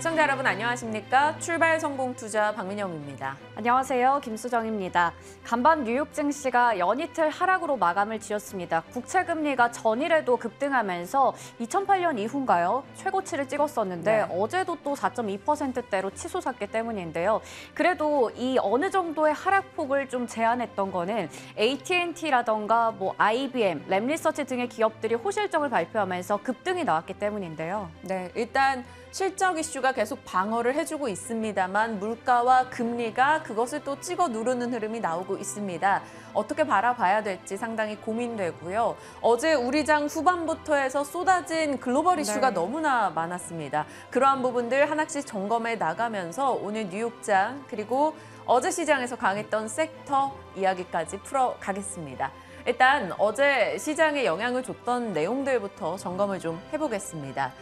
시청자 여러분 안녕하십니까? 출발 성공 투자 박민영입니다. 안녕하세요. 김수정입니다. 간밤 뉴욕 증시가 연이틀 하락으로 마감을 지었습니다. 국채 금리가 전일에도 급등하면서 2008년 이후인가요? 최고치를 찍었었는데 어제도 또 4.2%대로 치솟았기 때문인데요. 그래도 이 어느 정도의 하락폭을 좀 제한했던 거는 AT&T라던가 IBM, 램리서치 등의 기업들이 호실적을 발표하면서 급등이 나왔기 때문인데요. 네, 일단 실적 이슈가 계속 방어를 해주고 있습니다만 물가와 금리가 그것을 또 찍어 누르는 흐름이 나오고 있습니다. 어떻게 바라봐야 될지 상당히 고민되고요. 어제 우리 장 후반부터 해서 쏟아진 글로벌 이슈가 너무나 많았습니다. 그러한 부분들 하나씩 점검해 나가면서 오늘 뉴욕장 그리고 어제 시장에서 강했던 섹터 이야기까지 풀어가겠습니다. 일단 어제 시장에 영향을 줬던 내용들부터 점검을 좀 해보겠습니다.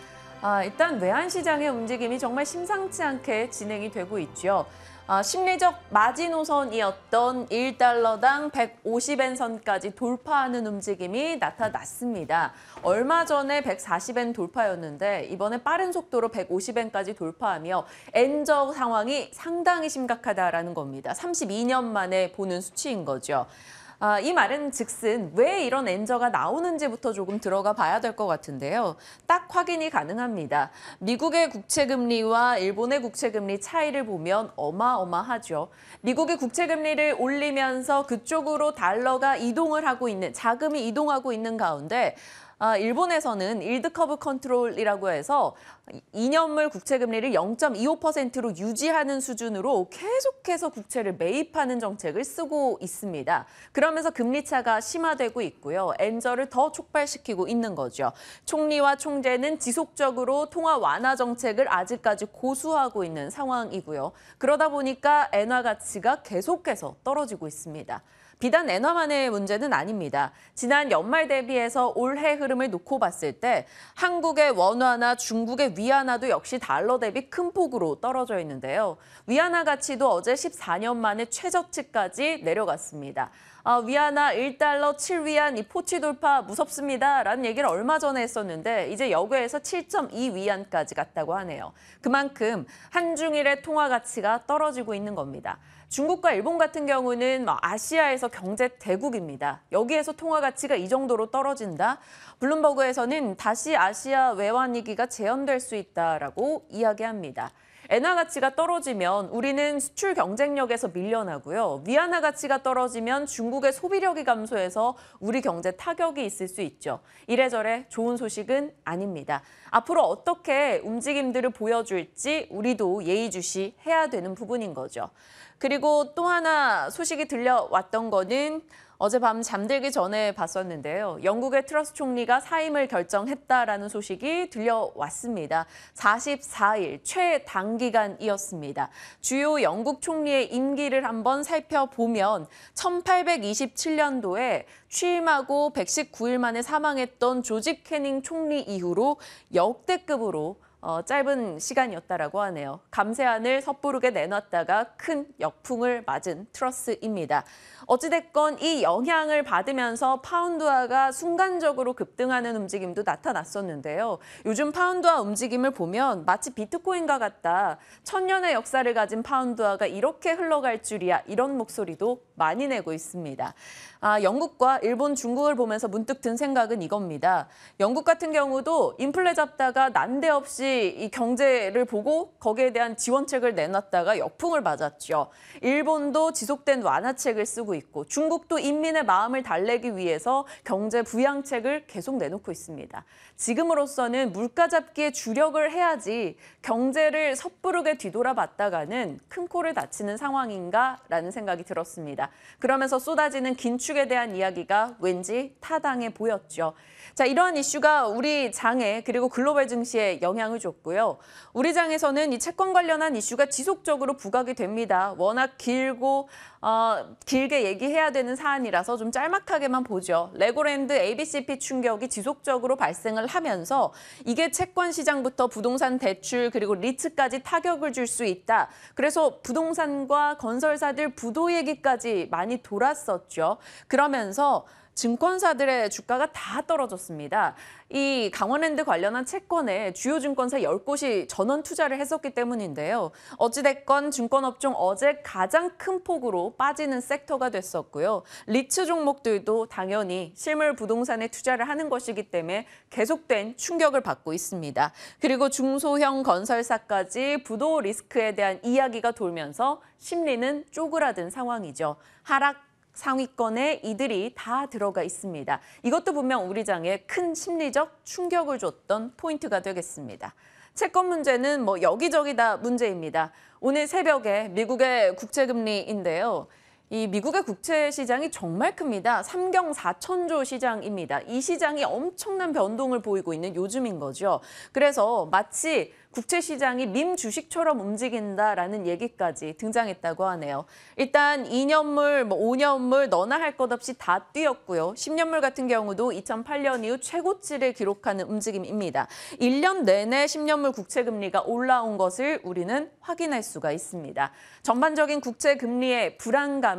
일단 외환시장의 움직임이 정말 심상치 않게 진행이 되고 있죠. 심리적 마지노선이었던 1달러당 150엔 선까지 돌파하는 움직임이 나타났습니다. 얼마 전에 140엔 돌파였는데 이번에 빠른 속도로 150엔까지 돌파하며 엔저 상황이 상당히 심각하다라는 겁니다. 32년 만에 보는 수치인 거죠. 이 말은 즉슨 왜 이런 엔저가 나오는지부터 조금 들어가 봐야 될 것 같은데요. 딱 확인이 가능합니다. 미국의 국채금리와 일본의 국채금리 차이를 보면 어마어마하죠. 미국의 국채금리를 올리면서 그쪽으로 달러가 이동을 하고 있는, 자금이 이동하고 있는 가운데 일본에서는 일드 커브 컨트롤이라고 해서 2년물 국채금리를 0.25%로 유지하는 수준으로 계속해서 국채를 매입하는 정책을 쓰고 있습니다. 그러면서 금리 차가 심화되고 있고요. 엔저를 더 촉발시키고 있는 거죠. 총리와 총재는 지속적으로 통화 완화 정책을 아직까지 고수하고 있는 상황이고요. 그러다 보니까 엔화 가치가 계속해서 떨어지고 있습니다. 비단 엔화만의 문제는 아닙니다. 지난 연말 대비해서 올해 흐름을 놓고 봤을 때 한국의 원화나 중국의 위안화도 역시 달러 대비 큰 폭으로 떨어져 있는데요. 위안화 가치도 어제 14년 만에 최저치까지 내려갔습니다. 위안화 1달러 7위안 이 포치 돌파 무섭습니다. 라는 얘기를 얼마 전에 했었는데 이제 여기에서 7.2위안까지 갔다고 하네요. 그만큼 한중일의 통화 가치가 떨어지고 있는 겁니다. 중국과 일본 같은 경우는 아시아에서 경제 대국입니다. 여기에서 통화 가치가 이 정도로 떨어진다? 블룸버그에서는 다시 아시아 외환 위기가 재현될 수 있다라고 이야기합니다. 엔화 가치가 떨어지면 우리는 수출 경쟁력에서 밀려나고요. 위안화 가치가 떨어지면 중국의 소비력이 감소해서 우리 경제 타격이 있을 수 있죠. 이래저래 좋은 소식은 아닙니다. 앞으로 어떻게 움직임들을 보여줄지 우리도 예의주시해야 되는 부분인 거죠. 그리고 또 하나 소식이 들려왔던 거는 어젯밤 잠들기 전에 봤었는데요. 영국의 트러스 총리가 사임을 결정했다라는 소식이 들려왔습니다. 44일 최단기간이었습니다. 주요 영국 총리의 임기를 한번 살펴보면 1827년도에 취임하고 119일 만에 사망했던 조지 캐닝 총리 이후로 역대급으로 짧은 시간이었다라고 하네요. 감세안을 섣부르게 내놨다가 큰 역풍을 맞은 트러스입니다. 어찌됐건 이 영향을 받으면서 파운드화가 순간적으로 급등하는 움직임도 나타났었는데요. 요즘 파운드화 움직임을 보면 마치 비트코인과 같다. 1000년의 역사를 가진 파운드화가 이렇게 흘러갈 줄이야. 이런 목소리도 많이 내고 있습니다. 영국과 일본, 중국을 보면서 문득 든 생각은 이겁니다. 영국 같은 경우도 인플레 잡다가 난데없이 이 경제를 보고 거기에 대한 지원책을 내놨다가 역풍을 맞았죠. 일본도 지속된 완화책을 쓰고 있고 중국도 인민의 마음을 달래기 위해서 경제 부양책을 계속 내놓고 있습니다. 지금으로서는 물가 잡기에 주력을 해야지 경제를 섣부르게 뒤돌아봤다가는 큰 코를 다치는 상황인가라는 생각이 들었습니다. 그러면서 쏟아지는 긴축에 대한 이야기가 왠지 타당해 보였죠. 자, 이러한 이슈가 우리 장에 그리고 글로벌 증시에 영향을 줬고요. 우리 장에서는 이 채권 관련한 이슈가 지속적으로 부각이 됩니다. 워낙 길게 얘기해야 되는 사안이라서 좀 짤막하게만 보죠. 레고랜드 ABCP 충격이 지속적으로 발생을 하면서 이게 채권 시장부터 부동산 대출 그리고 리츠까지 타격을 줄 수 있다. 그래서 부동산과 건설사들 부도 얘기까지 많이 돌았었죠. 그러면서 증권사들의 주가가 다 떨어졌습니다. 이 강원랜드 관련한 채권에 주요 증권사 10곳이 전원 투자를 했었기 때문인데요. 어찌됐건 증권업종 어제 가장 큰 폭으로 빠지는 섹터가 됐었고요. 리츠 종목들도 당연히 실물 부동산에 투자를 하는 것이기 때문에 계속된 충격을 받고 있습니다. 그리고 중소형 건설사까지 부도 리스크에 대한 이야기가 돌면서 심리는 쪼그라든 상황이죠. 하락 상위권에 이들이 다 들어가 있습니다. 이것도 분명 우리 장에 큰 심리적 충격을 줬던 포인트가 되겠습니다. 채권 문제는 여기저기 다 문제입니다. 오늘 새벽에 미국의 국채금리인데요. 이 미국의 국채 시장이 정말 큽니다. 3경 4천조 시장입니다. 이 시장이 엄청난 변동을 보이고 있는 요즘인 거죠. 그래서 마치 국채 시장이 밈 주식처럼 움직인다라는 얘기까지 등장했다고 하네요. 일단 2년물, 5년물 너나 할 것 없이 다 뛰었고요. 10년물 같은 경우도 2008년 이후 최고치를 기록하는 움직임입니다. 1년 내내 10년물 국채 금리가 올라온 것을 우리는 확인할 수가 있습니다. 전반적인 국채 금리의 불안감이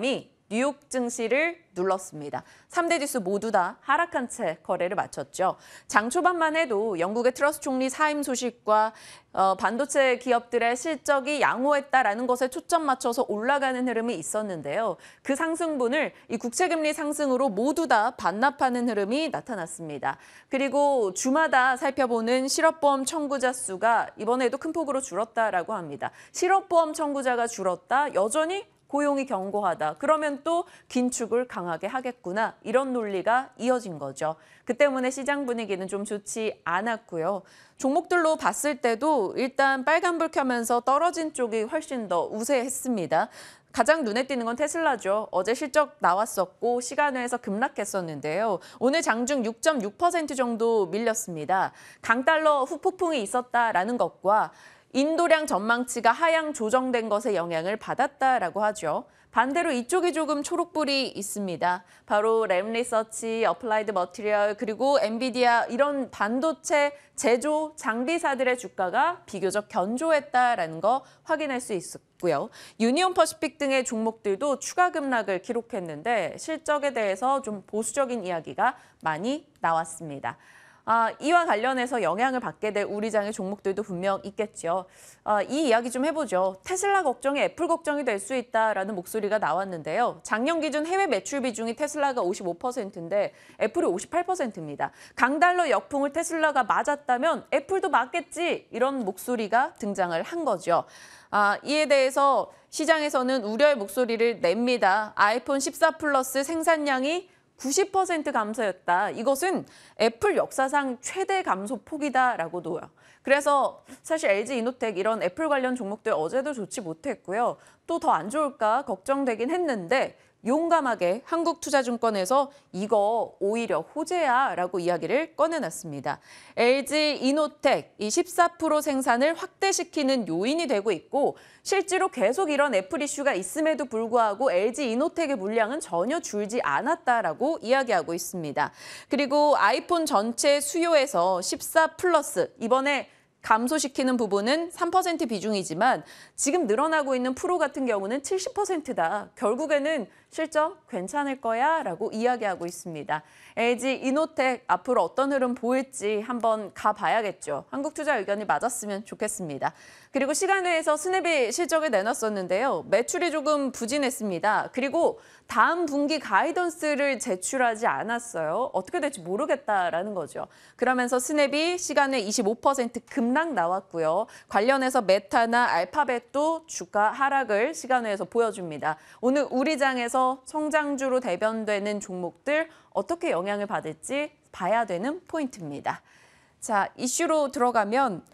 뉴욕 증시를 눌렀습니다. 3대 지수 모두 다 하락한 채 거래를 마쳤죠. 장 초반만 해도 영국의 트러스 총리 사임 소식과 반도체 기업들의 실적이 양호했다라는 것에 초점 맞춰서 올라가는 흐름이 있었는데요. 그 상승분을 이 국채금리 상승으로 모두 다 반납하는 흐름이 나타났습니다. 그리고 주마다 살펴보는 실업보험 청구자 수가 이번에도 큰 폭으로 줄었다라고 합니다. 실업보험 청구자가 줄었다, 여전히 고용이 견고하다. 그러면 또 긴축을 강하게 하겠구나. 이런 논리가 이어진 거죠. 그 때문에 시장 분위기는 좀 좋지 않았고요. 종목들로 봤을 때도 일단 빨간불 켜면서 떨어진 쪽이 훨씬 더 우세했습니다. 가장 눈에 띄는 건 테슬라죠. 어제 실적 나왔었고 시간외에서 급락했었는데요. 오늘 장중 6.6% 정도 밀렸습니다. 강달러 후폭풍이 있었다라는 것과 인도량 전망치가 하향 조정된 것에 영향을 받았다라고 하죠. 반대로 이쪽이 조금 초록불이 있습니다. 바로 램리서치, 어플라이드 머티리얼, 그리고 엔비디아 이런 반도체 제조 장비사들의 주가가 비교적 견조했다라는 거 확인할 수 있었고요. 유니온 퍼시픽 등의 종목들도 추가 급락을 기록했는데 실적에 대해서 좀 보수적인 이야기가 많이 나왔습니다. 이와 관련해서 영향을 받게 될 우리 장의 종목들도 분명 있겠죠. 이 이야기 좀 해보죠. 테슬라 걱정이 애플 걱정이 될 수 있다라는 목소리가 나왔는데요. 작년 기준 해외 매출 비중이 테슬라가 55%인데 애플이 58%입니다. 강달러 역풍을 테슬라가 맞았다면 애플도 맞겠지 이런 목소리가 등장을 한 거죠. 이에 대해서 시장에서는 우려의 목소리를 냅니다. 아이폰 14 플러스 생산량이 90% 감소였다. 이것은 애플 역사상 최대 감소 폭이다라고도요. 그래서 사실 LG 이노텍 이런 애플 관련 종목들 어제도 좋지 못했고요. 또 더 안 좋을까 걱정되긴 했는데 용감하게 한국투자증권에서 이거 오히려 호재야라고 이야기를 꺼내놨습니다. LG 이노텍 이 14% 생산을 확대시키는 요인이 되고 있고 실제로 계속 이런 애플 이슈가 있음에도 불구하고 LG 이노텍의 물량은 전혀 줄지 않았다라고 이야기하고 있습니다. 그리고 아이폰 전체 수요에서 14 플러스 이번에 감소시키는 부분은 3% 비중이지만 지금 늘어나고 있는 프로 같은 경우는 70%다. 결국에는 실적 괜찮을 거야 라고 이야기하고 있습니다. LG 이노텍 앞으로 어떤 흐름 보일지 한번 가봐야겠죠. 한국투자 의견이 맞았으면 좋겠습니다. 그리고 시간외에서 스냅이 실적을 내놨었는데요. 매출이 조금 부진했습니다. 그리고 다음 분기 가이던스를 제출하지 않았어요. 어떻게 될지 모르겠다라는 거죠. 그러면서 스냅이 시간외 25% 급락 나왔고요. 관련해서 메타나 알파벳도 주가 하락을 시간외에서 보여줍니다. 오늘 우리 장에서 성장주로 대변되는 종목들 어떻게 영향을 받을지 봐야 되는 포인트입니다. 자, 이슈로 들어가면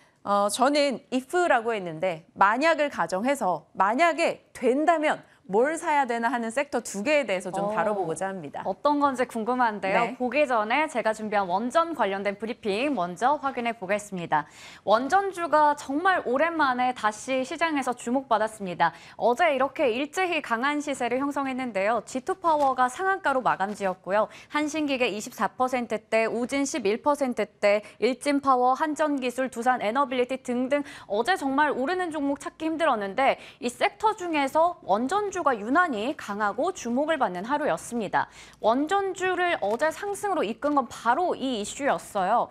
저는 if라고 했는데 만약을 가정해서 만약에 된다면 뭘 사야 되나 하는 섹터 두 개에 대해서 좀 다뤄보고자 합니다. 어떤 건지 궁금한데요. 네. 보기 전에 제가 준비한 원전 관련된 브리핑 먼저 확인해 보겠습니다. 원전주가 정말 오랜만에 다시 시장에서 주목받았습니다. 어제 이렇게 일제히 강한 시세를 형성했는데요. G2파워가 상한가로 마감지었고요. 한신기계 24%대, 우진 11%대, 일진파워, 한전기술, 두산에너빌리티 등등 어제 정말 오르는 종목 찾기 힘들었는데 이 섹터 중에서 원전주 원전주가 유난히 강하고 주목을 받는 하루였습니다. 원전주를 어제 상승으로 이끈 건 바로 이 이슈였어요.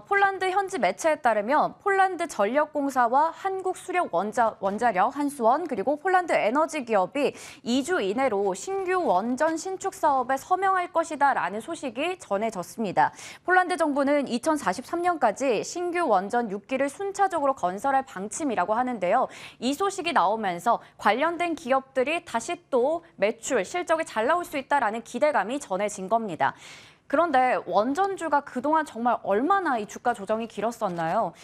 폴란드 현지 매체에 따르면 폴란드 전력공사와 한국수력원자력, 한수원, 그리고 폴란드 에너지 기업이 2주 이내로 신규 원전 신축 사업에 서명할 것이다라는 소식이 전해졌습니다. 폴란드 정부는 2043년까지 신규 원전 6기를 순차적으로 건설할 방침이라고 하는데요. 이 소식이 나오면서 관련된 기업들이 다시 또 매출, 실적이 잘 나올 수 있다라는 기대감이 전해진 겁니다. 그런데 원전주가 그동안 정말 얼마나 이 주가 조정이 길었었나요?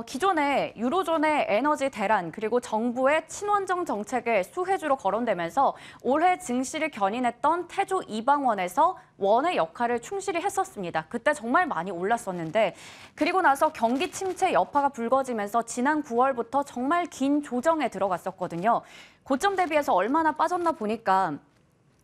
기존에 유로존의 에너지 대란 그리고 정부의 친원정 정책에 수혜주로 거론되면서 올해 증시를 견인했던 태조 이방원에서 원의 역할을 충실히 했었습니다. 그때 정말 많이 올랐었는데 그리고 나서 경기 침체 여파가 불거지면서 지난 9월부터 정말 긴 조정에 들어갔었거든요. 고점 대비해서 얼마나 빠졌나 보니까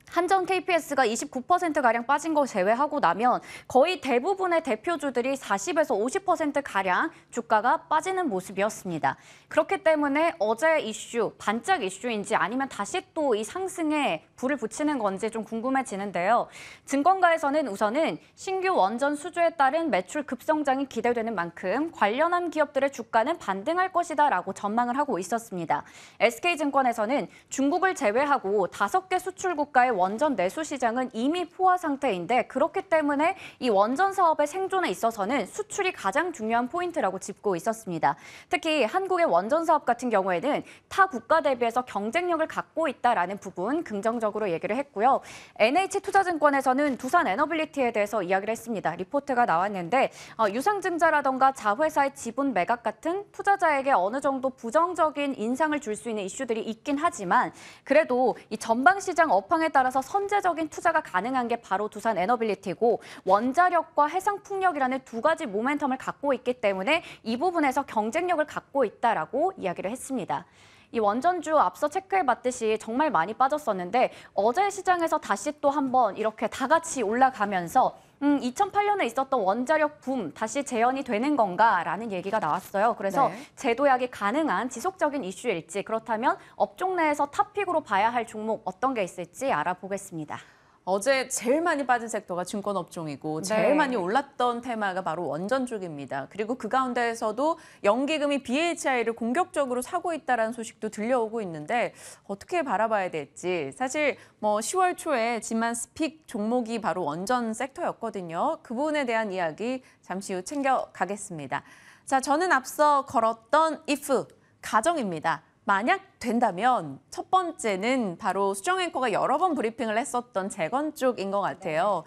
한전 KPS가 29%가량 빠진 거 제외하고 나면 거의 대부분의 대표주들이 40에서 50%가량 주가가 빠지는 모습이었습니다. 그렇기 때문에 어제 이슈, 반짝 이슈인지 아니면 다시 또 이 상승에 불을 붙이는 건지 좀 궁금해지는데요. 증권가에서는 우선은 신규 원전 수주에 따른 매출 급성장이 기대되는 만큼 관련한 기업들의 주가는 반등할 것이다라고 전망을 하고 있었습니다. SK증권에서는 중국을 제외하고 5개 수출 국가의 원전 내수 시장은 이미 포화 상태인데 그렇기 때문에 이 원전 사업의 생존에 있어서는 수출이 가장 중요한 포인트라고 짚고 있었습니다. 특히 한국의 원전 사업 같은 경우에는 타 국가 대비해서 경쟁력을 갖고 있다라는 부분 긍정적으로 얘기를 했고요. NH투자증권에서는 두산 에너빌리티에 대해서 이야기를 했습니다. 리포트가 나왔는데 유상증자라던가 자회사의 지분 매각 같은 투자자에게 어느 정도 부정적인 인상을 줄 수 있는 이슈들이 있긴 하지만 그래도 이 전방 시장 업황에 따라서 선제적인 투자가 가능한 게 바로 두산 에너빌리티고 원자력과 해상풍력이라는 두 가지 모멘텀을 갖고 있기 때문에 이 부분에서 경쟁력을 갖고 있다라고 이야기를 했습니다. 이 원전주 앞서 체크해봤듯이 정말 많이 빠졌었는데 어제 시장에서 다시 또 한번 이렇게 다 같이 올라가면서 2008년에 있었던 원자력 붐 다시 재현이 되는 건가라는 얘기가 나왔어요. 그래서 네. 재도약이 가능한 지속적인 이슈일지 그렇다면 업종 내에서 탑픽으로 봐야 할 종목 어떤 게 있을지 알아보겠습니다. 어제 제일 많이 빠진 섹터가 증권업종이고 제일 네. 많이 올랐던 테마가 바로 원전 쪽입니다. 그리고 그 가운데에서도 연기금이 BHI를 공격적으로 사고 있다는 소식도 들려오고 있는데 어떻게 바라봐야 될지 사실 10월 초에 지만 스픽 종목이 바로 원전 섹터였거든요. 그 부분에 대한 이야기 잠시 후 챙겨가겠습니다. 자, 저는 앞서 걸었던 if 가정입니다. 만약 된다면 첫 번째는 바로 수정 앵커가 여러 번 브리핑을 했었던 재건 쪽인 것 같아요.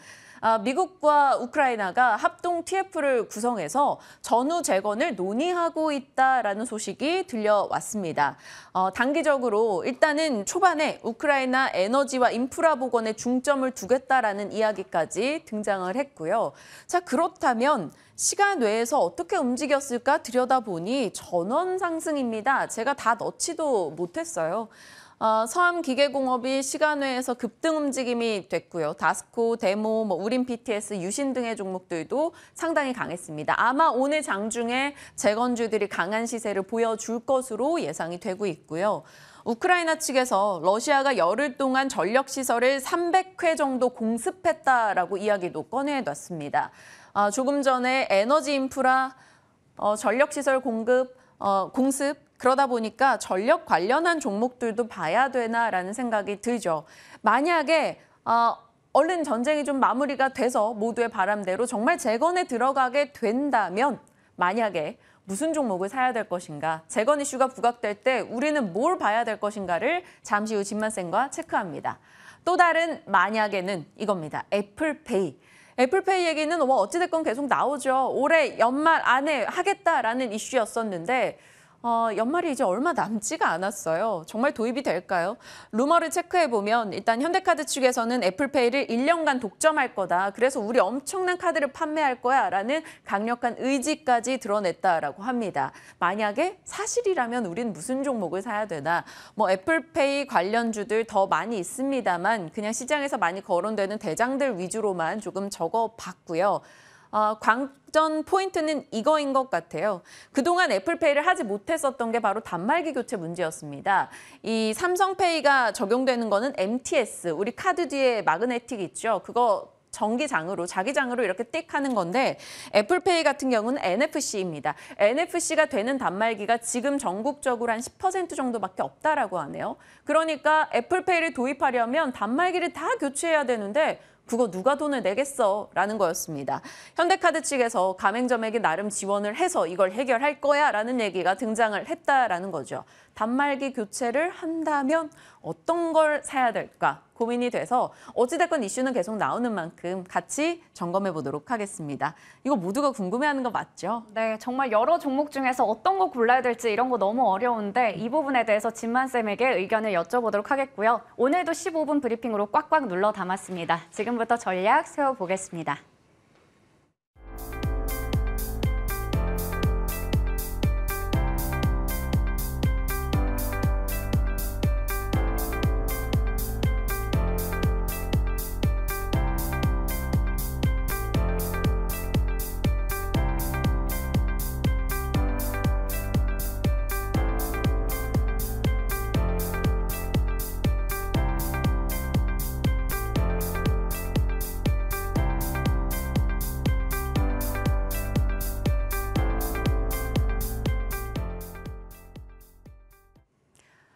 미국과 우크라이나가 합동 TF를 구성해서 전후 재건을 논의하고 있다라는 소식이 들려왔습니다. 단기적으로 일단은 초반에 우크라이나 에너지와 인프라 복원에 중점을 두겠다라는 이야기까지 등장을 했고요. 자, 그렇다면 시간 외에서 어떻게 움직였을까 들여다보니 전원 상승입니다. 제가 다 넣지도 못했어요. 서암기계공업이 시간 외에서 급등 움직임이 됐고요. 다스코, 데모, 우린 PTS, 유신 등의 종목들도 상당히 강했습니다. 아마 오늘 장중에 재건주들이 강한 시세를 보여줄 것으로 예상이 되고 있고요. 우크라이나 측에서 러시아가 열흘 동안 전력시설을 300회 정도 공습했다라고 이야기도 꺼내놨습니다. 조금 전에 에너지 인프라, 전력시설 공습, 그러다 보니까 전력 관련한 종목들도 봐야 되나라는 생각이 들죠. 만약에 얼른 전쟁이 좀 마무리가 돼서 모두의 바람대로 정말 재건에 들어가게 된다면 만약에 무슨 종목을 사야 될 것인가, 재건 이슈가 부각될 때 우리는 뭘 봐야 될 것인가를 잠시 후 진만쌤과 체크합니다. 또 다른 만약에는 이겁니다. 애플페이. 애플페이 얘기는 어찌됐건 계속 나오죠. 올해 연말 안에 하겠다라는 이슈였었는데 연말이 이제 얼마 남지가 않았어요. 정말 도입이 될까요? 루머를 체크해보면 일단 현대카드 측에서는 애플페이를 1년간 독점할 거다. 그래서 우리 엄청난 카드를 판매할 거야 라는 강력한 의지까지 드러냈다라고 합니다. 만약에 사실이라면 우린 무슨 종목을 사야 되나? 애플페이 관련주들 더 많이 있습니다만 그냥 시장에서 많이 거론되는 대장들 위주로만 조금 적어봤고요. 관전 포인트는 이거인 것 같아요. 그동안 애플페이를 하지 못했었던 게 바로 단말기 교체 문제였습니다. 이 삼성페이가 적용되는 거는 MTS, 우리 카드 뒤에 마그네틱 있죠. 그거 전기장으로, 자기장으로 이렇게 띡 하는 건데 애플페이 같은 경우는 NFC입니다. NFC가 되는 단말기가 지금 전국적으로 한 10% 정도밖에 없다라고 하네요. 그러니까 애플페이를 도입하려면 단말기를 다 교체해야 되는데 그거 누가 돈을 내겠어? 라는 거였습니다. 현대카드 측에서 가맹점에게 나름 지원을 해서 이걸 해결할 거야 라는 얘기가 등장을 했다라는 거죠. 단말기 교체를 한다면 어떤 걸 사야 될까 고민이 돼서 어찌됐건 이슈는 계속 나오는 만큼 같이 점검해 보도록 하겠습니다. 이거 모두가 궁금해하는 거 맞죠? 네, 정말 여러 종목 중에서 어떤 거 골라야 될지 이런 거 너무 어려운데 이 부분에 대해서 진만쌤에게 의견을 여쭤보도록 하겠고요. 오늘도 15분 브리핑으로 꽉꽉 눌러 담았습니다. 지금부터 전략 세워보겠습니다.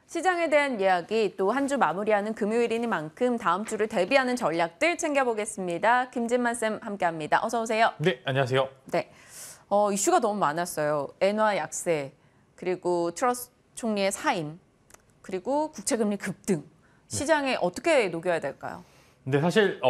시장에 대한 이야기 또 한 주 마무리하는 금요일이니만큼 다음 주를 대비하는 전략들 챙겨보겠습니다. 김진만 쌤 함께합니다. 어서 오세요. 네, 안녕하세요. 네, 이슈가 너무 많았어요. 엔화 약세, 그리고 트러스 총리의 사임, 그리고 국채금리 급등. 시장에 어떻게 녹여야 될까요? 근데 사실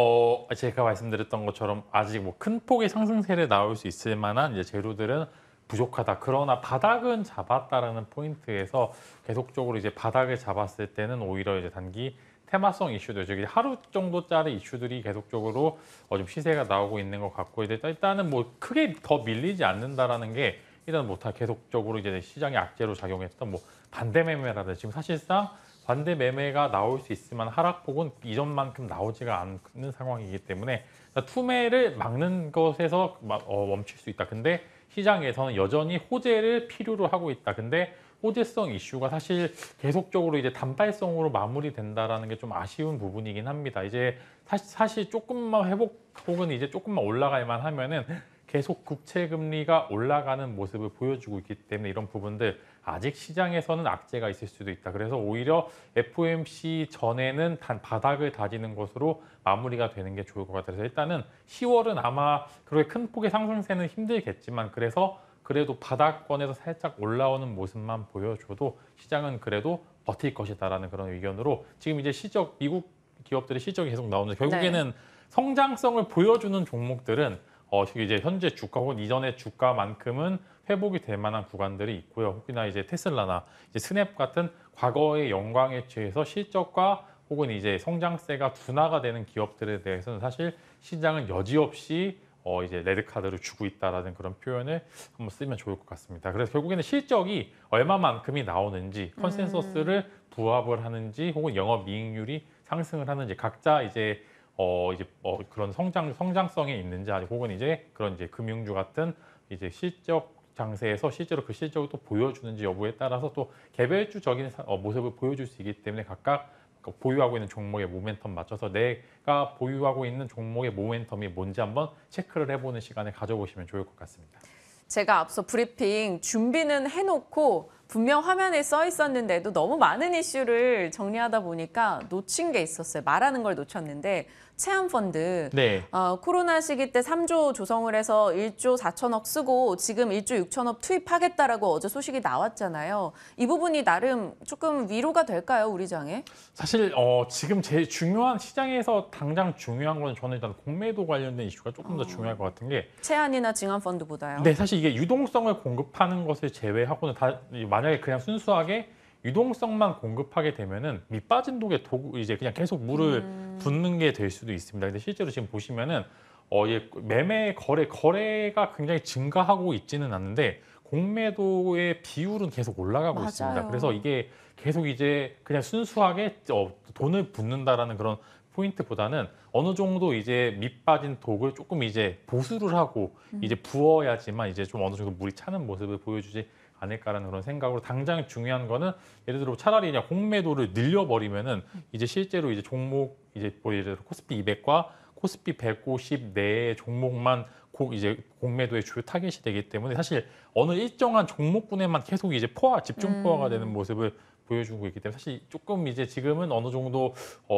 제가 말씀드렸던 것처럼 아직 뭐 큰 폭의 상승세를 나올 수 있을 만한 이제 재료들은 부족하다. 그러나 바닥은 잡았다라는 포인트에서 계속적으로 이제 바닥을 잡았을 때는 오히려 이제 단기 테마성 이슈들, 즉 하루 정도짜리 이슈들이 계속적으로 좀 시세가 나오고 있는 것 같고 이제 일단은 뭐 크게 더 밀리지 않는다라는 게 일단 뭐 다 계속적으로 이제 시장의 악재로 작용했던 뭐 반대 매매라든지 지금 사실상 반대 매매가 나올 수 있을 만한 하락폭은 이전만큼 나오지가 않는 상황이기 때문에 투매를 막는 것에서 멈출 수 있다. 근데 시장에서는 여전히 호재를 필요로 하고 있다. 근데 호재성 이슈가 사실 계속적으로 이제 단발성으로 마무리된다라는 게 좀 아쉬운 부분이긴 합니다. 이제 사실 조금만 회복 혹은 이제 조금만 올라갈만 하면은 계속 국채 금리가 올라가는 모습을 보여주고 있기 때문에 이런 부분들 아직 시장에서는 악재가 있을 수도 있다. 그래서 오히려 FOMC 전에는 바닥을 다지는 것으로 마무리가 되는 게 좋을 것 같아서 일단은 10월은 아마 그렇게 큰 폭의 상승세는 힘들겠지만 그래도 바닥권에서 살짝 올라오는 모습만 보여줘도 시장은 그래도 버틸 것이다라는 그런 의견으로 지금 이제 미국 기업들의 실적이 계속 나오는데 결국에는 성장성을 보여주는 종목들은 이제 현재 주가 혹은 이전의 주가만큼은 회복이 될 만한 구간들이 있고요. 혹시나 이제 테슬라나 이제 스냅 같은 과거의 영광에 취해서 실적과 혹은 이제 성장세가 둔화가 되는 기업들에 대해서는 사실 시장은 여지없이 이제 레드카드를 주고 있다라는 그런 표현을 한번 쓰면 좋을 것 같습니다. 그래서 결국에는 실적이 얼마만큼이 나오는지 컨센서스를 부합을 하는지 혹은 영업이익률이 상승을 하는지 각자 이제 그런 성장성이 있는지 아니 혹은 이제 그런 이제 금융주 같은 이제 실적 장세에서 실제로 그 실적을 또 보여주는지 여부에 따라서 또 개별주적인 모습을 보여줄 수 있기 때문에 각각 보유하고 있는 종목의 모멘텀 맞춰서 내가 보유하고 있는 종목의 모멘텀이 뭔지 한번 체크를 해보는 시간을 가져보시면 좋을 것 같습니다. 제가 앞서 브리핑 준비는 해놓고 분명 화면에 써 있었는데도 너무 많은 이슈를 정리하다 보니까 놓친 게 있었어요. 말하는 걸 놓쳤는데 체험펀드. 네. 코로나 시기 때 3조 조성을 해서 1조 4천억 쓰고 지금 1조 6천억 투입하겠다라고 어제 소식이 나왔잖아요. 이 부분이 나름 조금 위로가 될까요, 우리 장에? 사실 지금 제일 중요한 시장에서 당장 중요한 건 저는 일단 공매도 관련된 이슈가 조금 더 중요할 것 같은 게 채안이나 증안펀드보다요? 네, 사실 이게 유동성을 공급하는 것을 제외하고는 만약에 그냥 순수하게 유동성만 공급하게 되면은 밑빠진 독에 이제 그냥 계속 물을 붓는 게 될 수도 있습니다. 근데 실제로 지금 보시면은 매매 거래가 굉장히 증가하고 있지는 않는데 공매도의 비율은 계속 올라가고 맞아요. 있습니다. 그래서 이게 계속 이제 그냥 순수하게 돈을 붓는다라는 그런 포인트보다는 어느 정도 이제 밑 빠진 독을 조금 이제 보수를 하고 이제 부어야지만 이제 좀 어느 정도 물이 차는 모습을 보여주지 않을까라는 그런 생각으로 당장 중요한 거는 예를 들어 차라리 그냥 공매도를 늘려버리면은 이제 실제로 이제 종목 이제 뭐 예를 들어 코스피 200과 코스피 150 내의 종목만 이제 공매도의 주요 타겟이 되기 때문에 사실 어느 일정한 종목군에만 계속 이제 집중 포화가 되는 모습을 보여주고 있기 때문에 사실 조금 이제 지금은 어느 정도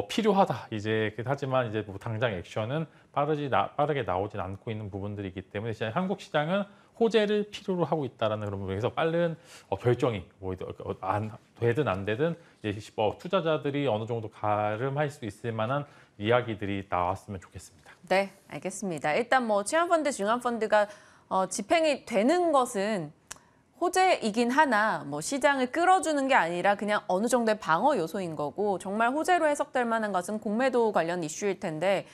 필요하다 이제 하지만 이제 뭐 당장 액션은 빠르게 나오진 않고 있는 부분들이기 때문에 진짜 한국 시장은 호재를 필요로 하고 있다라는 그런 부분에서 빠른 결정이 뭐 되든 안 되든 이제 투자자들이 어느 정도 가름할 수 있을 만한 이야기들이 나왔으면 좋겠습니다. 네, 알겠습니다. 일단 뭐 치안펀드, 증안펀드가 집행이 되는 것은 호재이긴 하나 뭐 시장을 끌어주는 게 아니라 그냥 어느 정도의 방어 요소인 거고 정말 호재로 해석될 만한 것은 공매도 관련 이슈일 텐데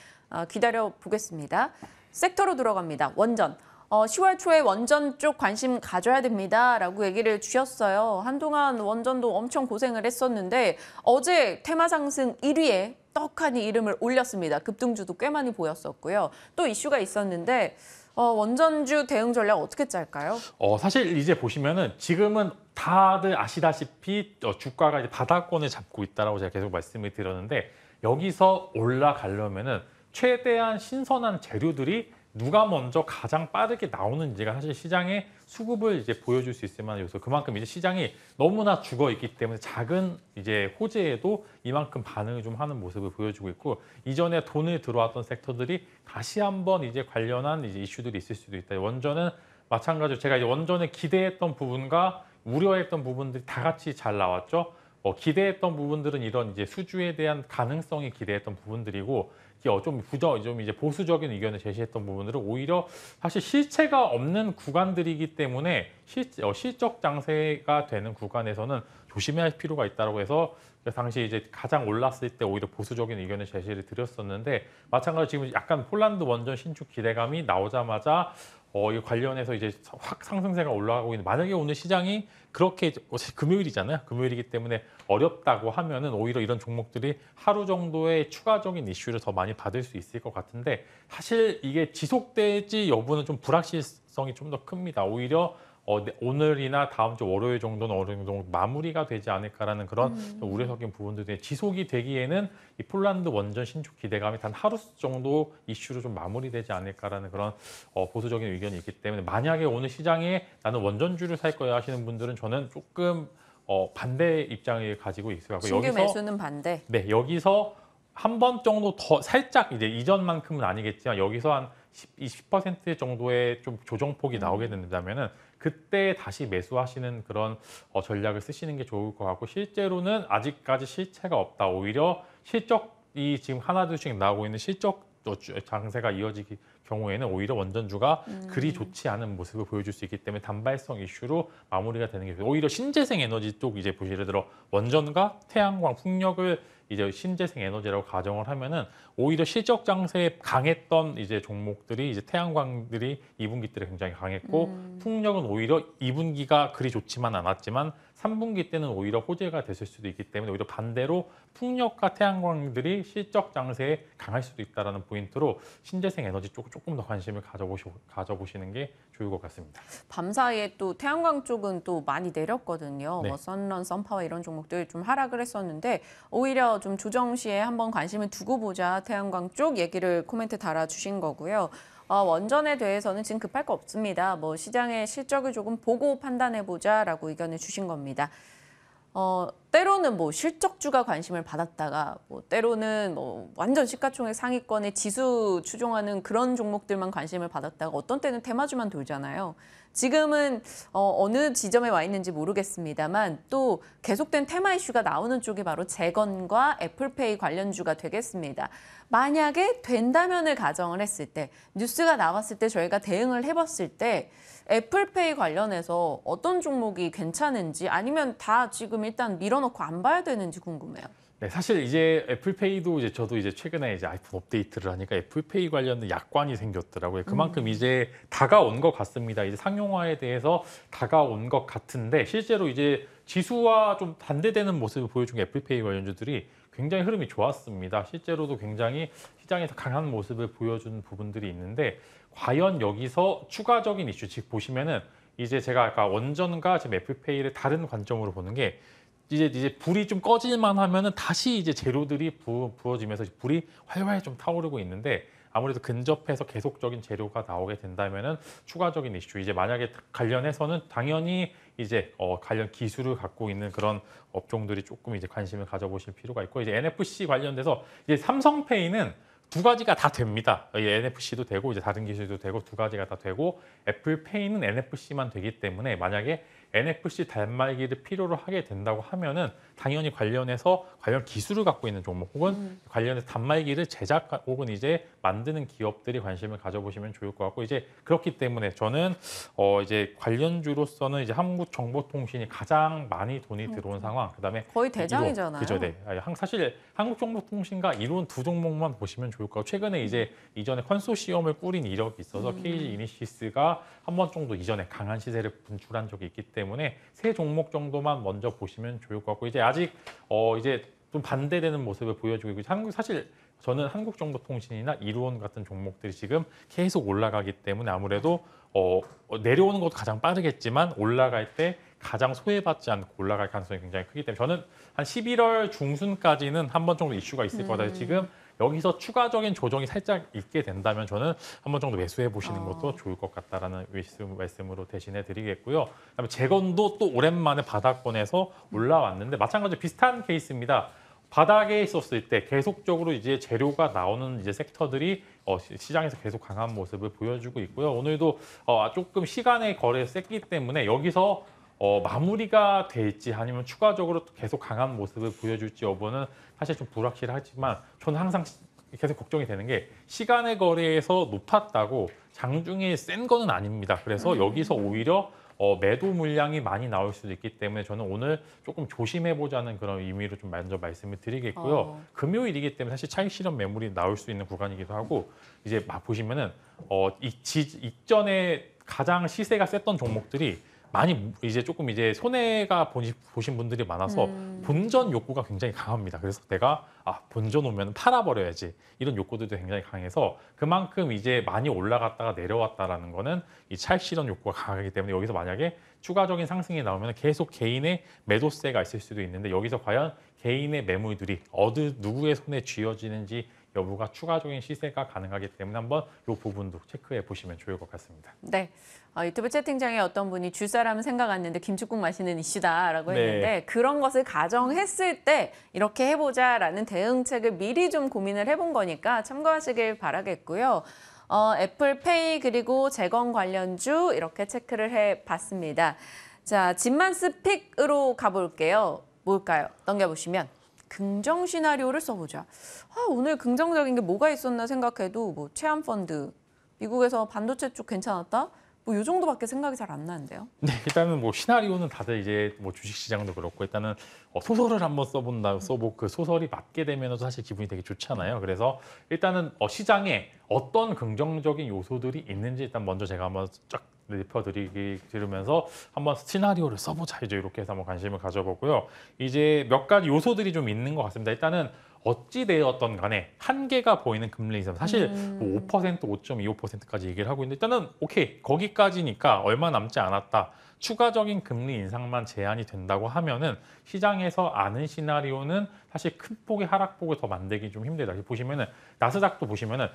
기다려 보겠습니다. 섹터로 들어갑니다. 원전. 10월 초에 원전 쪽 관심 가져야 됩니다라고 얘기를 주셨어요. 한동안 원전도 엄청 고생을 했었는데 어제 테마 상승 1위에 떡하니 이름을 올렸습니다. 급등주도 꽤 많이 보였었고요. 또 이슈가 있었는데 원전주 대응 전략 어떻게 짤까요? 사실 이제 보시면은 지금은 다들 아시다시피 주가가 이제 바닥권을 잡고 있다라고 제가 계속 말씀을 드렸는데 여기서 올라가려면은 최대한 신선한 재료들이 누가 먼저 가장 빠르게 나오는지가 사실 시장의 수급을 이제 보여줄 수 있을 만한 요소. 그만큼 이제 시장이 너무나 죽어 있기 때문에 작은 이제 호재에도 이만큼 반응을 좀 하는 모습을 보여주고 있고 이전에 돈을 들어왔던 섹터들이 다시 한번 이제 관련한 이제 이슈들이 있을 수도 있다. 원전은 마찬가지로 제가 이제 원전에 기대했던 부분과 우려했던 부분들이 다 같이 잘 나왔죠. 기대했던 부분들은 이런 이제 수주에 대한 가능성이 기대했던 부분들이고 좀 이제 보수적인 의견을 제시했던 부분들은 오히려 사실 실체가 없는 구간들이기 때문에 실적 장세가 되는 구간에서는 조심해야 할 필요가 있다고 해서 당시 이제 가장 올랐을 때 오히려 보수적인 의견을 제시를 드렸었는데 마찬가지로 지금 약간 폴란드 원전 신축 기대감이 나오자마자 이 관련해서 이제 확 상승세가 올라가고 있는 만약에 오늘 시장이 그렇게 금요일이잖아요. 금요일이기 때문에 어렵다고 하면은 오히려 이런 종목들이 하루 정도의 추가적인 이슈를 더 많이 받을 수 있을 것 같은데 사실 이게 지속될지 여부는 좀 불확실성이 좀 더 큽니다. 오히려 오늘이나 다음 주 월요일 정도는 어느 정도 마무리가 되지 않을까라는 그런 우려 섞인 부분들이 지속이 되기에는 이 폴란드 원전 신축 기대감이 단 하루 정도 이슈로 좀 마무리되지 않을까라는 그런 보수적인 의견이 있기 때문에 만약에 오늘 시장에 나는 원전주를 살 거야 하시는 분들은 저는 조금 반대 입장을 가지고 있어요. 신규 매수는 반대. 네, 여기서 한 번 정도 더 살짝 이제 이전만큼은 아니겠지만 여기서 한 20% 정도의 좀 조정폭이 나오게 된다면은 그때 다시 매수하시는 그런 전략을 쓰시는 게 좋을 것 같고 실제로는 아직까지 실체가 없다. 오히려 실적이 지금 하나둘씩 나오고 있는 실적 장세가 이어지기 경우에는 오히려 원전주가 그리 좋지 않은 모습을 보여줄 수 있기 때문에 단발성 이슈로 마무리가 되는 게 오히려 신재생 에너지 쪽 이제 예를 들어 원전과 태양광, 풍력을 이제 신재생 에너지라고 가정을 하면은 오히려 실적 장세에 강했던 이제 종목들이 이제 태양광들이 2분기 때 굉장히 강했고 풍력은 오히려 2분기가 그리 좋지만 않았지만 3분기 때는 오히려 호재가 됐을 수도 있기 때문에 오히려 반대로 풍력과 태양광들이 실적 장세에 강할 수도 있다라는 포인트로 신재생 에너지 쪽 조금 더 관심을 가져보시는 게 좋을 것 같습니다. 밤 사이에 또 태양광 쪽은 또 많이 내렸거든요. 네. 뭐 선런, 선파워 이런 종목들 좀 하락을 했었는데 오히려 좀 조정 시에 한번 관심을 두고 보자 태양광 쪽 얘기를 코멘트 달아주신 거고요. 원전에 대해서는 지금 급할 거 없습니다. 뭐 시장의 실적을 조금 보고 판단해보자라고 의견을 주신 겁니다. 때로는 뭐 실적주가 관심을 받았다가 뭐 때로는 뭐 완전 시가총액 상위권의 지수 추종하는 그런 종목들만 관심을 받았다가 어떤 때는 테마주만 돌잖아요. 지금은 어느 지점에 와 있는지 모르겠습니다만 또 계속된 테마 이슈가 나오는 쪽이 바로 재건과 애플페이 관련주가 되겠습니다. 만약에 된다면을 가정을 했을 때 뉴스가 나왔을 때 저희가 대응을 해봤을 때 애플페이 관련해서 어떤 종목이 괜찮은지 아니면 다 지금 일단 밀어놓고 안 봐야 되는지 궁금해요. 네, 사실 이제 애플페이도 이제 저도 이제 최근에 이제 아이폰 업데이트를 하니까 애플페이 관련된 약관이 생겼더라고요. 그만큼 이제 다가온 것 같습니다. 이제 상용화에 대해서 다가온 것 같은데 실제로 이제 지수와 좀 반대되는 모습을 보여준 애플페이 관련주들이 굉장히 흐름이 좋았습니다. 실제로도 굉장히 시장에서 강한 모습을 보여준 부분들이 있는데 과연 여기서 추가적인 이슈, 즉 보시면은 이제 제가 아까 원전과 지금 애플페이를 다른 관점으로 보는 게 이제 불이 좀 꺼질만 하면은 다시 이제 재료들이 부어지면서 불이 활활 좀 타오르고 있는데 아무래도 근접해서 계속적인 재료가 나오게 된다면은 추가적인 이슈, 이제 만약에 관련해서는 당연히 이제 관련 기술을 갖고 있는 그런 업종들이 조금 이제 관심을 가져보실 필요가 있고, 이제 NFC 관련돼서 이제 삼성페이는 두 가지가 다 됩니다. NFC도 되고 이제 다른 기술도 되고 두 가지가 다 되고, 애플페이는 NFC만 되기 때문에 만약에 NFC 단말기를 필요로 하게 된다고 하면은 당연히 관련해서 관련 기술을 갖고 있는 종목 혹은 관련해서 단말기를 제작 혹은 이제 만드는 기업들이 관심을 가져보시면 좋을 것 같고, 이제 그렇기 때문에 저는 이제 관련주로서는 이제 한국정보통신이 가장 많이 돈이 들어온 상황, 그다음에 거의 대장이잖아요. 그죠, 네. 사실 한국정보통신과 이론 두 종목만 보시면 좋을 것 같고, 최근에 이제 이전에 컨소시엄을 꾸린 이력이 있어서 KG 이니시스가 한 번 정도 이전에 강한 시세를 분출한 적이 있기 때문에 세 종목 정도만 먼저 보시면 좋을 것 같고, 이제 아직 이제 좀 반대되는 모습을 보여주고 있고, 사실 저는 한국정보통신이나 이루온 같은 종목들이 지금 계속 올라가기 때문에 아무래도 내려오는 것도 가장 빠르겠지만 올라갈 때 가장 소외받지 않고 올라갈 가능성이 굉장히 크기 때문에 저는 한 11월 중순까지는 한 번 정도 이슈가 있을 거다. 지금 여기서 추가적인 조정이 살짝 있게 된다면 저는 한 번 정도 매수해 보시는 것도 좋을 것 같다라는 말씀으로 대신해 드리겠고요. 그다음에 재건도 또 오랜만에 바닥권에서 올라왔는데 마찬가지로 비슷한 케이스입니다. 바닥에 있었을 때 계속적으로 이제 재료가 나오는 이제 섹터들이 시장에서 계속 강한 모습을 보여주고 있고요. 오늘도 조금 시간의 거래에서 셌기 때문에 여기서 마무리가 될지 아니면 추가적으로 계속 강한 모습을 보여줄지 여부는 사실 좀 불확실하지만 저는 항상 계속 걱정이 되는 게 시간의 거래에서 높았다고 장중에 센 거는 아닙니다. 그래서 여기서 오히려 매도 물량이 많이 나올 수도 있기 때문에 저는 오늘 조금 조심해보자는 그런 의미로 좀 먼저 말씀을 드리겠고요. 금요일이기 때문에 사실 차익 실현 매물이 나올 수 있는 구간이기도 하고, 이제 보시면은 이전에 가장 시세가 셌던 종목들이 많이 이제 조금 이제 손해가 보신 분들이 많아서 본전 욕구가 굉장히 강합니다. 그래서 내가 본전 오면 팔아버려야지 이런 욕구들도 굉장히 강해서 그만큼 이제 많이 올라갔다가 내려왔다라는 거는 이 차익 실현 욕구가 강하기 때문에 여기서 만약에 추가적인 상승이 나오면 계속 개인의 매도세가 있을 수도 있는데 여기서 과연 개인의 매물들이 누구의 손에 쥐어지는지 여부가 추가적인 시세가 가능하기 때문에 한번 이 부분도 체크해 보시면 좋을 것 같습니다. 네. 유튜브 채팅창에 어떤 분이 줄 사람은 생각 안 나는데 김칫국 마시는 이슈다라고 했는데 네. 그런 것을 가정했을 때 이렇게 해보자라는 대응책을 미리 좀 고민을 해본 거니까 참고하시길 바라겠고요. 애플페이 그리고 재건 관련주 이렇게 체크를 해봤습니다. 자, 진만스 픽으로 가볼게요. 뭘까요? 넘겨보시면. 긍정 시나리오를 써보자. 오늘 긍정적인 게 뭐가 있었나 생각해도 뭐 체험 펀드, 미국에서 반도체 쪽 괜찮았다? 뭐 이 정도밖에 생각이 잘 안 나는데요. 네, 일단은 뭐 시나리오는 다들 이제 뭐 주식 시장도 그렇고 일단은 소설을 한번 써보고 그 소설이 맞게 되면 사실 기분이 되게 좋잖아요. 그래서 일단은 시장에 어떤 긍정적인 요소들이 있는지 일단 먼저 제가 한번 쫙 짚어드리면서 한번 시나리오를 써보자 이제 이렇게 해서 한번 관심을 가져보고요. 이제 몇 가지 요소들이 좀 있는 것 같습니다. 일단은 어찌 되었던 간에 한계가 보이는 금리 인상, 사실 뭐 5%, 5.25%까지 얘기를 하고 있는데 일단은 오케이, 거기까지니까 얼마 남지 않았다. 추가적인 금리 인상만 제한이 된다고 하면은 시장에서 아는 시나리오는 사실 큰 폭의 하락폭을 더 만들기 좀 힘들다. 보시면은 나스닥도 보시면은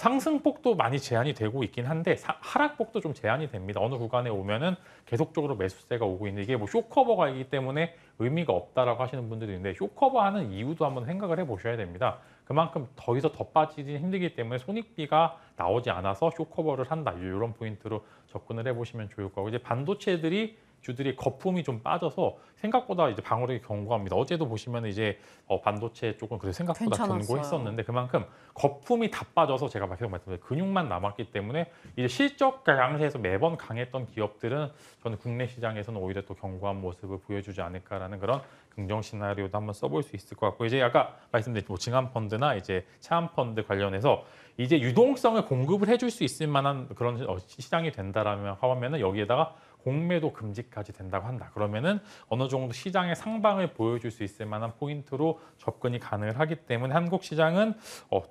상승폭도 많이 제한이 되고 있긴 한데 하락폭도 좀 제한이 됩니다. 어느 구간에 오면은 계속적으로 매수세가 오고 있는데 이게 뭐 쇼커버가이기 때문에 의미가 없다라고 하시는 분들이 있는데 쇼커버하는 이유도 한번 생각을 해보셔야 됩니다. 그만큼 더해서 더 빠지기 힘들기 때문에 손익비가 나오지 않아서 쇼커버를 한다. 이런 포인트로 접근을 해보시면 좋을 거고, 이제 반도체들이 주들이 거품이 좀 빠져서 생각보다 이제 방어력이 견고합니다. 어제도 보시면 이제 반도체 쪽은 그래도 생각보다 견고했었는데 그만큼 거품이 다 빠져서 제가 계속 말씀드린 근육만 남았기 때문에 이제 실적 양세에서 매번 강했던 기업들은 저는 국내 시장에서는 오히려 또 견고한 모습을 보여주지 않을까라는 그런 긍정 시나리오도 한번 써볼 수 있을 것 같고, 이제 아까 말씀드린 뭐 증한 펀드나 이제 차안 펀드 관련해서 이제 유동성을 공급을 해줄 수 있을 만한 그런 시장이 된다라면 하면은 여기에다가 공매도 금지까지 된다고 한다. 그러면은 어느 정도 시장의 상방을 보여줄 수 있을 만한 포인트로 접근이 가능하기 때문에 한국 시장은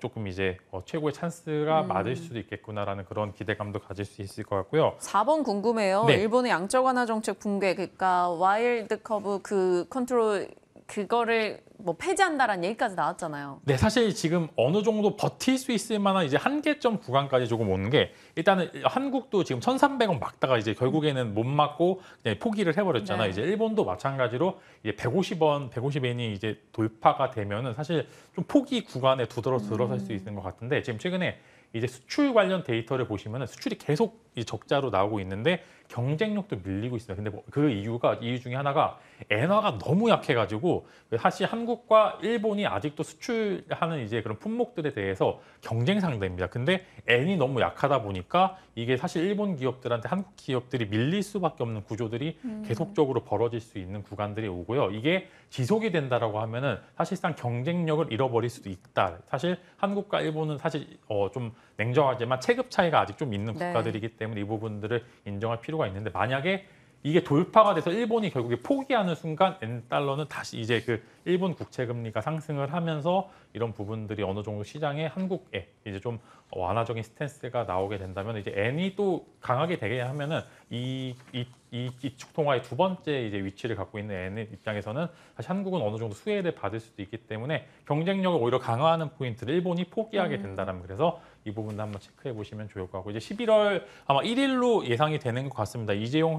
조금 이제 최고의 찬스가 맞을 수도 있겠구나라는 그런 기대감도 가질 수 있을 것 같고요. 4번 궁금해요. 네. 일본의 양적 완화 정책 붕괴, 그러니까 와일드 커브 그 컨트롤 그거를 뭐 폐지한다라는 얘기까지 나왔잖아요. 네, 사실 지금 어느 정도 버틸 수 있을 만한 이제 한계점 구간까지 조금 오는 게 일단은 한국도 지금 1,300원 막다가 이제 결국에는 못 막고 그냥 포기를 해버렸잖아요. 네. 이제 일본도 마찬가지로 이제 150엔이 이제 돌파가 되면은 사실 좀 포기 구간에 들어설 수 있는 것 같은데 지금 최근에 이제 수출 관련 데이터를 보시면은 수출이 계속 이 적자로 나오고 있는데 경쟁력도 밀리고 있어요. 근데 뭐 그 이유 중에 하나가 엔화가 너무 약해가지고 사실 한국과 일본이 아직도 수출하는 이제 그런 품목들에 대해서 경쟁 상대입니다. 근데 엔이 너무 약하다 보니까 이게 사실 일본 기업들한테 한국 기업들이 밀릴 수밖에 없는 구조들이 계속적으로 벌어질 수 있는 구간들이 오고요. 이게 지속이 된다라고 하면은 사실상 경쟁력을 잃어버릴 수도 있다. 사실 한국과 일본은 사실 좀 냉정하지만 체급 차이가 아직 좀 있는 네. 국가들이기 때문에 이 부분들을 인정할 필요가 있는데 만약에 이게 돌파가 돼서 일본이 결국에 포기하는 순간 엔달러는 다시 이제 그 일본 국채 금리가 상승을 하면서 이런 부분들이 어느 정도 시장에 한국에 이제 좀 완화적인 스탠스가 나오게 된다면 이제 엔이 또 강하게 되게 하면은 이축 통화의 두 번째 이제 위치를 갖고 있는 엔의 입장에서는 사실 한국은 어느 정도 수혜를 받을 수도 있기 때문에 경쟁력을 오히려 강화하는 포인트를 일본이 포기하게 된다면 그래서 이 부분도 한번 체크해 보시면 좋을 것 같고 이제 11월 아마 1일로 예상이 되는 것 같습니다. 이재용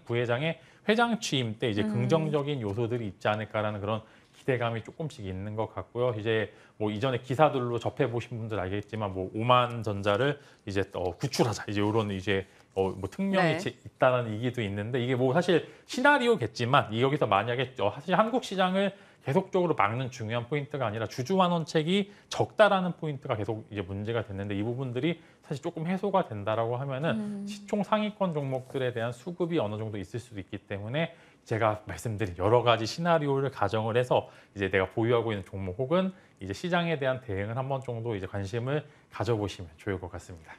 부회장의 회장 취임 때 이제 긍정적인 요소들이 있지 않을까라는 그런 기대감이 조금씩 있는 것 같고요. 이제 뭐 이전에 기사들로 접해 보신 분들 알겠지만 뭐 오만전자를 이제 구출하자 이제 이런 이제 뭐 특명이 네. 있다는 얘기도 있는데 이게 뭐 사실 시나리오겠지만 여기서 만약에 사실 한국 시장을 계속적으로 막는 중요한 포인트가 아니라 주주 환원책이 적다라는 포인트가 계속 이제 문제가 됐는데 이 부분들이 사실 조금 해소가 된다라고 하면은 시총 상위권 종목들에 대한 수급이 어느 정도 있을 수도 있기 때문에 제가 말씀드린 여러 가지 시나리오를 가정을 해서 이제 내가 보유하고 있는 종목 혹은 이제 시장에 대한 대응을 한번 정도 이제 관심을 가져보시면 좋을 것 같습니다.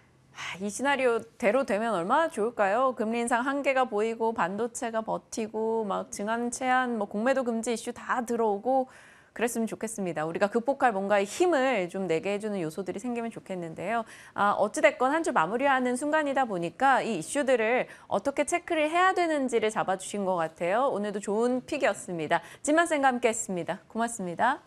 이 시나리오대로 되면 얼마나 좋을까요? 금리 인상 한계가 보이고 반도체가 버티고 막 증한 제한, 뭐 공매도 금지 이슈 다 들어오고 그랬으면 좋겠습니다. 우리가 극복할 뭔가의 힘을 좀 내게 해주는 요소들이 생기면 좋겠는데요. 어찌됐건 한 주 마무리하는 순간이다 보니까 이 이슈들을 어떻게 체크를 해야 되는지를 잡아주신 것 같아요. 오늘도 좋은 픽이었습니다. 진만쌤과 함께했습니다. 고맙습니다.